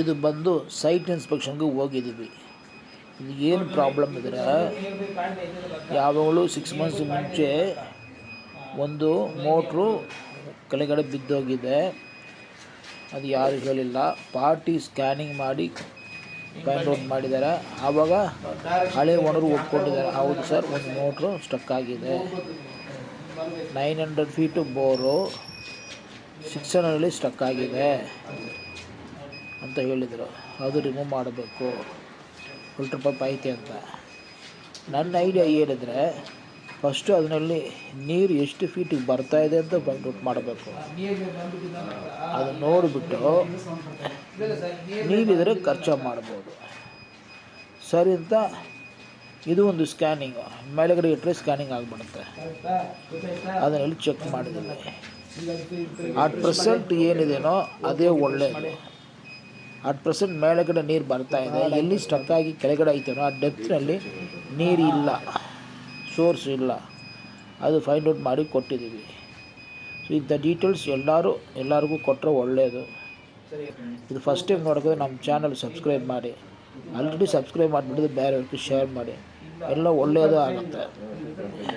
ಇದು ಬಂದು ಸೈಟ್ ಇನ್ಸ್ಪೆಕ್ಷನ್ಗೆ ಹೋಗಿದ್ದೀವಿ. ಇದು ಏನು ಪ್ರಾಬ್ಲಮ್ ಇದ್ರೆ ಯಾವಾಗಲೂ 6 ಮಂತ್ಸ್ ಮುಂಚೆ ಒಂದು ಮೋಟ್ರು ಕೆಳಗಡೆ ಬಿದ್ದೋಗಿದೆ. ಅದು ಯಾರು ಹೇಳಿಲ್ಲ. ಪಾರ್ಟಿ ಸ್ಕ್ಯಾನಿಂಗ್ ಮಾಡಿ ಫೈಂಡ್ ಔಟ್ ಮಾಡಿದ್ದಾರೆ. ಆವಾಗ ಹಳೆ ಓನರು ಒಪ್ಕೊಂಡಿದ್ದಾರೆ, ಹೌದು ಸರ್ ಒಂದು ಮೋಟ್ರು ಸ್ಟಕ್ ಆಗಿದೆ, 900 ಫೀಟು ಬೋರು 600 ಸ್ಟಕ್ ಆಗಿದೆ ಅಂತ ಹೇಳಿದರು. ಅದು ರಿಮೂವ್ ಮಾಡಬೇಕು, ಫಿಲ್ಟರ್ ಪಂಪ್ ಐತೆ ಅಂತ. ನನ್ನ ಐಡಿಯಾ ಏನಿದ್ರೆ ಫಸ್ಟು ಅದರಲ್ಲಿ ನೀರು ಎಷ್ಟು ಫೀಟಿಗೆ ಬರ್ತಾಯಿದೆ ಅಂತ ಫೈಂಡ್ ಔಟ್ ಮಾಡಬೇಕು. ಅದು ನೋಡಿಬಿಟ್ಟು ನೀರಿದ್ರೆ ಖರ್ಚು ಮಾಡ್ಬೋದು ಸರಿ ಅಂತ. ಇದು ಒಂದು ಸ್ಕ್ಯಾನಿಂಗು ಮೇಲೆಗಡೆ ಇಟ್ಟರೆ ಸ್ಕ್ಯಾನಿಂಗ್ ಆಗಿಬಿಡುತ್ತೆ. ಅದನ್ನೆಲ್ಲಿ ಚೆಕ್ ಮಾಡಿದ್ದೀವಿ. 8% ಏನಿದೆಯೋ ಅದೇ ಒಳ್ಳೆಯದು. 8% ಮೇಲೆಗಡೆ ನೀರು ಬರ್ತಾಯಿದೆ. ಎಲ್ಲಿ ಸ್ಟಕ್ ಆಗಿ ಕೆಳಗಡೆ ಐತೇನೋ ಆ ಡೆಪ್ತ್ನಲ್ಲಿ ನೀರು ಇಲ್ಲ, ಸೋರ್ಸ್ ಇಲ್ಲ. ಅದು ಫೈಂಡ್ ಔಟ್ ಮಾಡಿ ಕೊಟ್ಟಿದ್ದೀವಿ. ಸೊ ಇಂಥ ಡೀಟೇಲ್ಸ್ ಎಲ್ಲರಿಗೂ ಕೊಟ್ಟರೆ ಒಳ್ಳೆಯದು. ಇದು ಫಸ್ಟ್ ಟೈಮ್ ನೋಡೋಕೆ ನಮ್ಮ ಚಾನಲ್ ಸಬ್ಸ್ಕ್ರೈಬ್ ಮಾಡಿ. ಆಲ್ರೆಡಿ ಸಬ್ಸ್ಕ್ರೈಬ್ ಮಾಡಿಬಿಟ್ಟಿದ್ದು ಬೇರೆಯವ್ರಿಗೆ ಶೇರ್ ಮಾಡಿ, ಎಲ್ಲ ಒಳ್ಳೆಯದು ಆಗುತ್ತೆ.